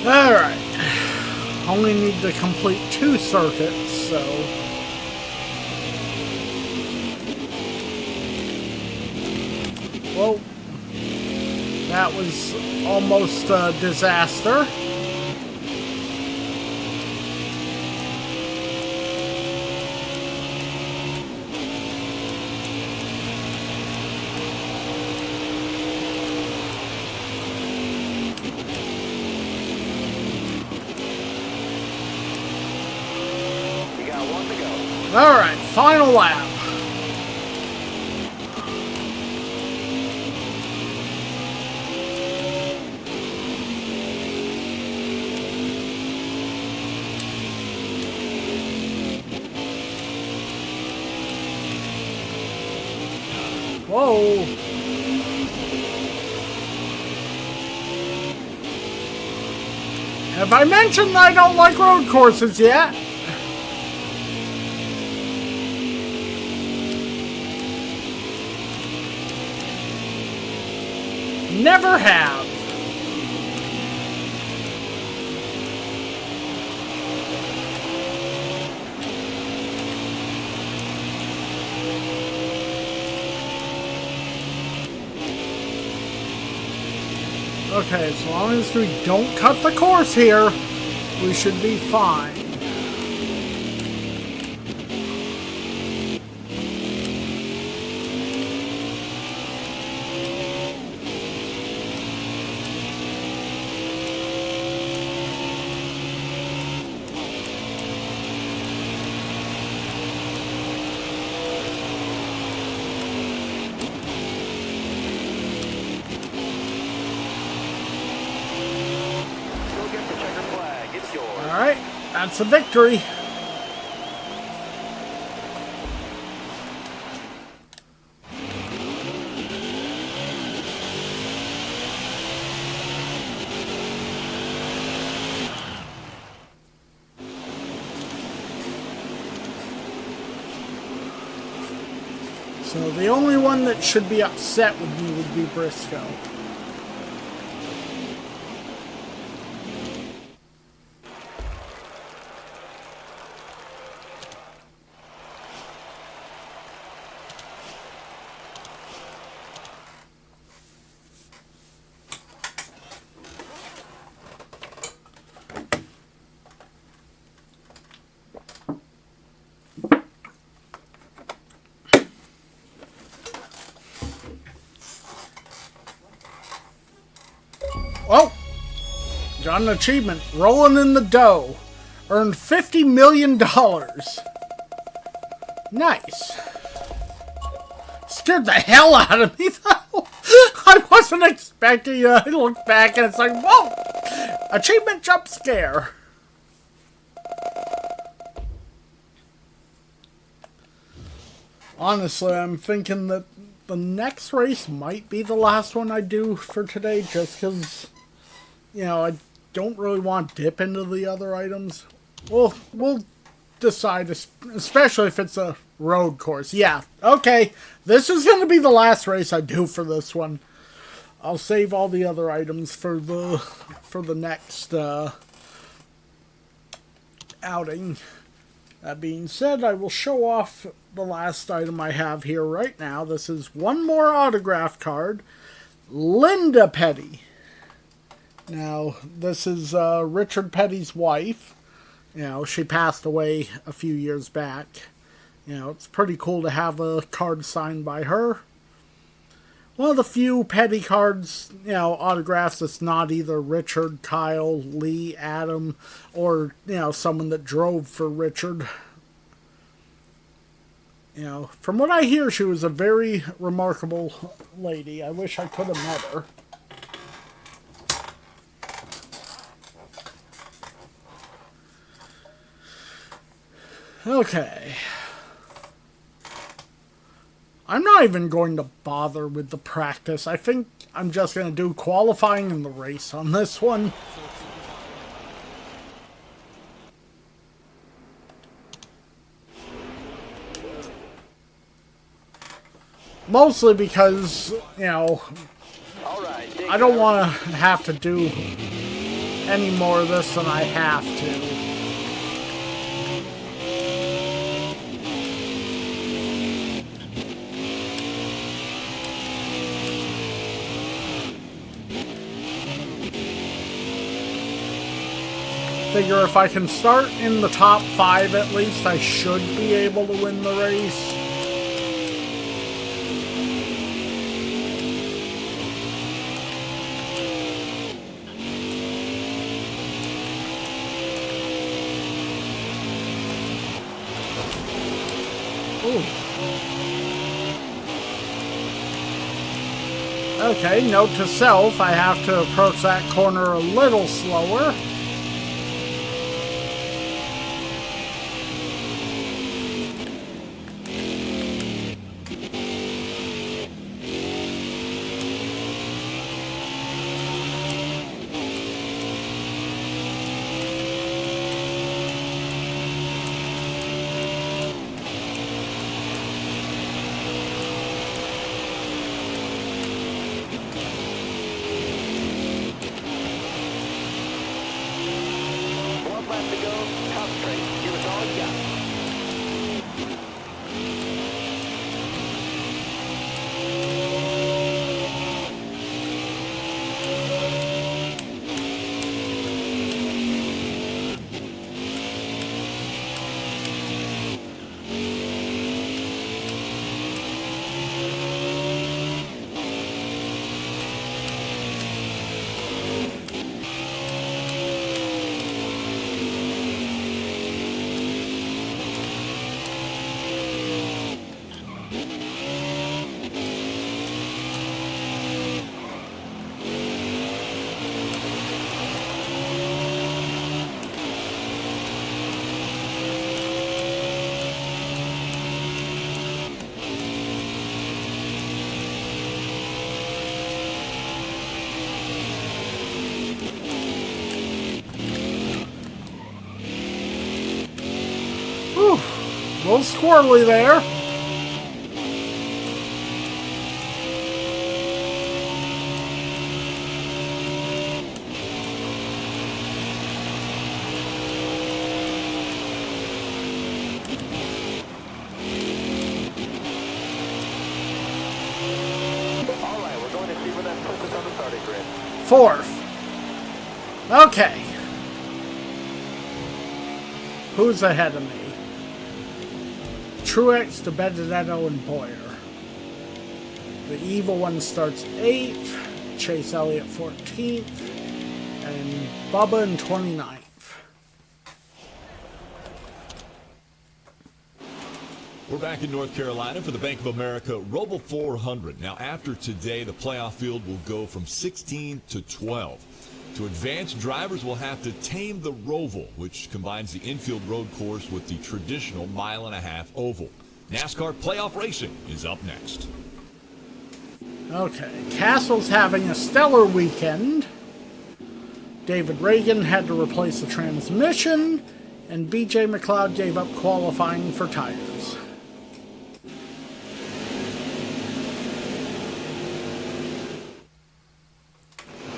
Alright. Only need to complete 2 circuits, so... Whoa. That was almost a disaster. You got 1 to go. Alright, final lap. Whoa. Have I mentioned I don't like road courses yet? Never have. Okay, as long as we don't cut the course here, we should be fine. Go get the checker flag. It's yours. Alright, that's a victory. So the only one that should be upset with me would be Briscoe. Oh! Got an achievement. Rolling in the dough. Earned $50 million. Nice. Scared the hell out of me, though. I wasn't expecting it. I looked back and it's like, whoa! Achievement jump scare. Honestly, I'm thinking that the next race might be the last one I do for today, just because, I don't really want to dip into the other items. We'll decide, especially if it's a road course. Yeah, okay, this is going to be the last race I do for this one. I'll save all the other items for the next outing. That being said, I will show off the last item I have here right now. This is one more autograph card. Linda Petty. Now, this is Richard Petty's wife. She passed away a few years back. It's pretty cool to have a card signed by her. One of the few Petty cards, autographs that's not either Richard, Kyle, Lee, Adam, or, someone that drove for Richard. From what I hear, she was a very remarkable lady. I wish I could have met her. Okay. I'm not even going to bother with the practice. I think I'm just going to do qualifying and the race on this one. Mostly because, I don't want to have to do any more of this than I have to. Figure if I can start in the top 5 at least, I should be able to win the race. Ooh. Okay, note to self, I have to approach that corner a little slower. Whew, a little squirrely there. Alright, we're going to see where that puts us on the starting grid. 4th. Okay. Who's ahead of me? Truex, DiBenedetto, and Boyer. The evil one starts 8th, Chase Elliott 14th, and Bubba in 29th. We're back in North Carolina for the Bank of America Roval 400. Now, after today, the playoff field will go from 16 to 12. To advance, drivers will have to tame the Roval, which combines the infield road course with the traditional mile-and-a-half oval. NASCAR Playoff Racing is up next. Okay, Castle's having a stellar weekend. David Reagan had to replace the transmission, and BJ McLeod gave up qualifying for tires.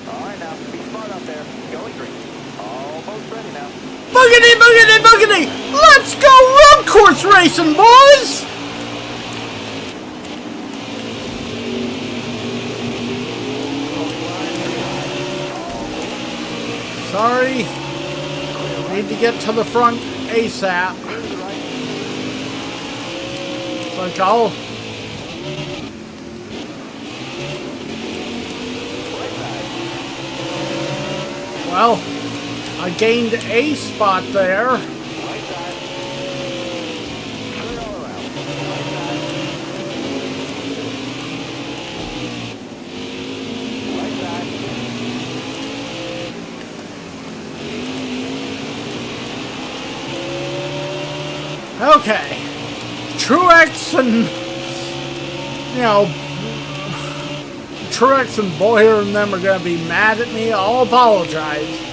All right, now, be smart out there. Going green. Almost ready now. Boogity, boogity, boogity! Let's go road course racing, boys! Sorry. Need to get to the front ASAP. It's like I'll... Well, I gained a spot there. Right side. Turn all around. Right side. Right side. Okay. Truex and... You know... Truex and Boyer and them are going to be mad at me. I'll apologize.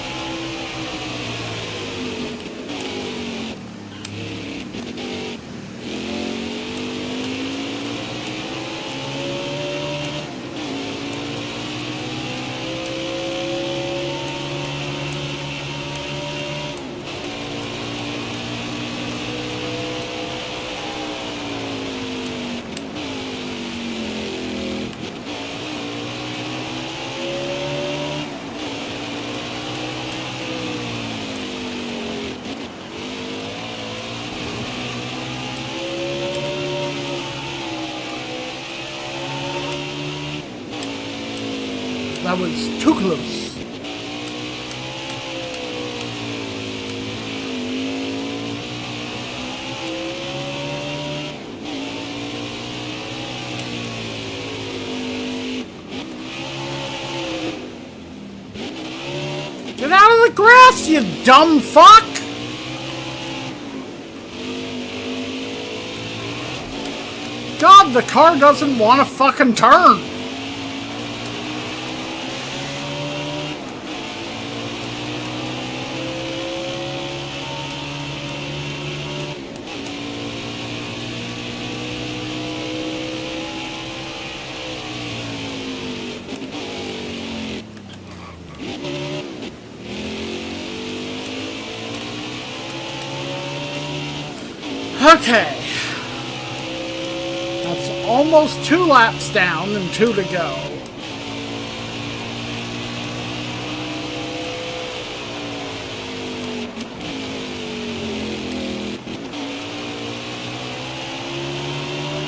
That was too close. Get out of the grass, you dumb fuck! God, the car doesn't want to fucking turn. Okay. That's almost 2 laps down and 2 to go.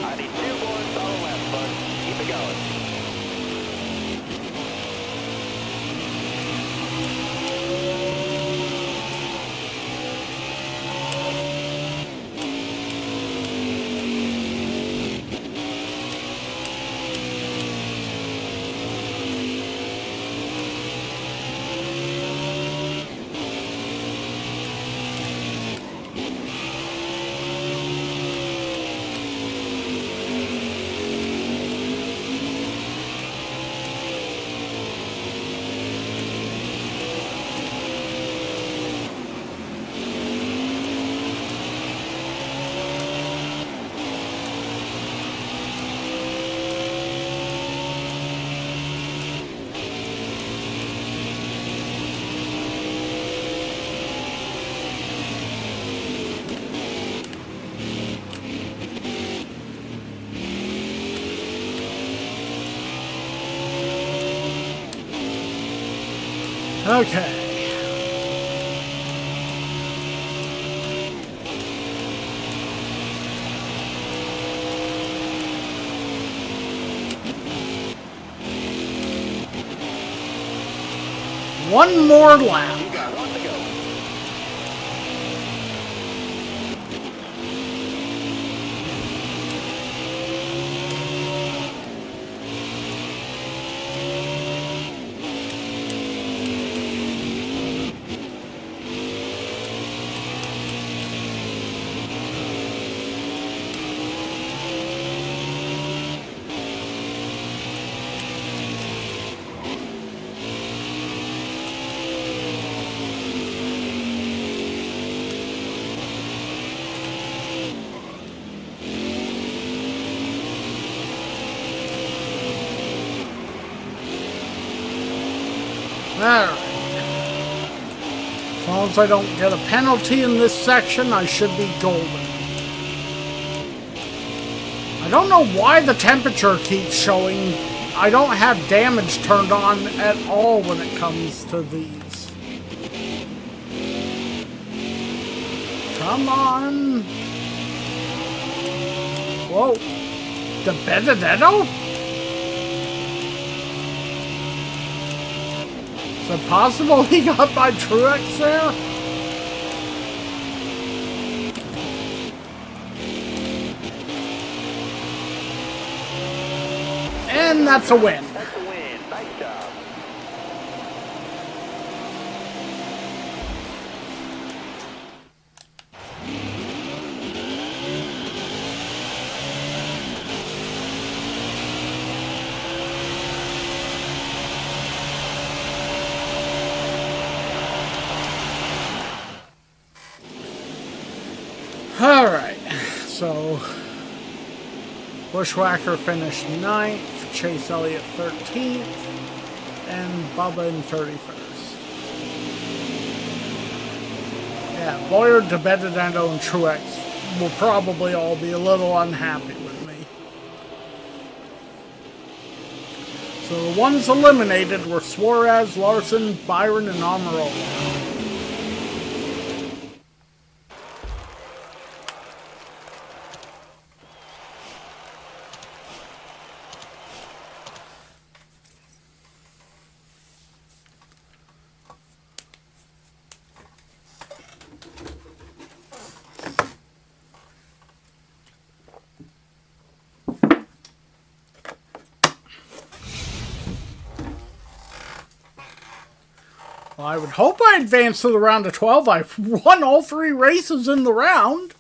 I need 2 more solid laps, bud. Keep it going. Okay. One more lap. You got 1 to go. Alright. As long as I don't get a penalty in this section, I should be golden. I don't know why the temperature keeps showing. I don't have damage turned on at all when it comes to these. Come on. Whoa. The Benedetto? Is it possible he got my Truex there? And that's a win. That's a win. Nice job. Alright, so Bushwhacker finished 9th, Chase Elliott 13th, and Bubba in 31st. Yeah, Boyer, DeBenedetto, and Truex will probably all be a little unhappy with me. So the ones eliminated were Suarez, Larson, Byron, and Almirola. Well, I would hope I advanced to the round of 12. I won all 3 races in the round.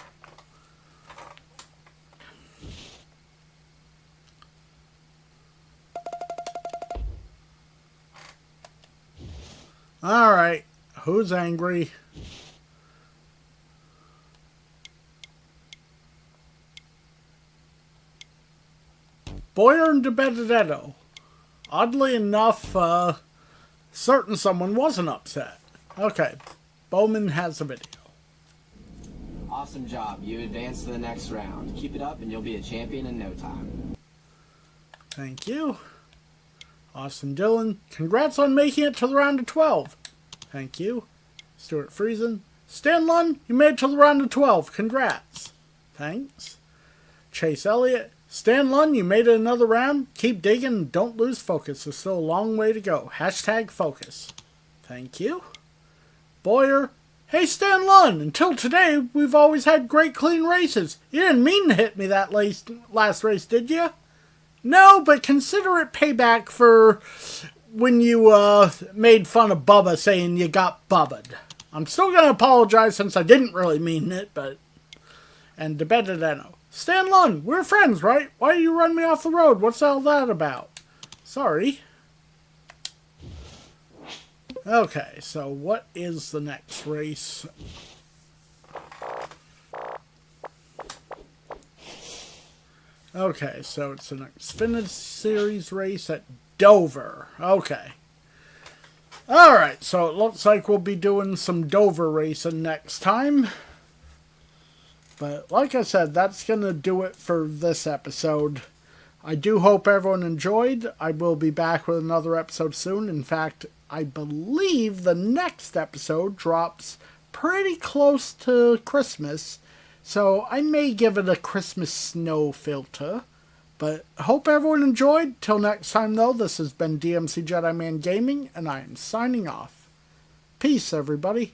Alright, who's angry? Boyer and DeBenedetto. Oddly enough, certain someone wasn't upset. Okay, Bowman has a video. Awesome job. You advanced to the next round. Keep it up and you'll be a champion in no time. Thank you. Austin Dillon, congrats on making it to the round of 12. Thank you. Stuart Friesen, Stan Lund, you made it to the round of 12. Congrats. Thanks. Chase Elliott, Stan Lund, you made it another round. Keep digging and don't lose focus. There's still a long way to go. Hashtag focus. Thank you. Boyer, hey Stan Lund, until today we've always had great clean races. You didn't mean to hit me that last race, did you? No, but consider it payback for when you made fun of Bubba saying you got bubbed. I'm still going to apologize since I didn't really mean it, but... And DeBenedetto. Stan Lund, we're friends, right? Why do you run me off the road? What's all that about? Sorry. Okay, so what is the next race? Okay, so it's an Xfinity Series race at Dover. Okay. Alright, so it looks like we'll be doing some Dover racing next time. But like I said, that's going to do it for this episode. I do hope everyone enjoyed. I will be back with another episode soon. In fact, I believe the next episode drops pretty close to Christmas. So I may give it a Christmas snow filter. But hope everyone enjoyed. Till next time though, this has been DMC Jedi Man Gaming, and I am signing off. Peace everybody.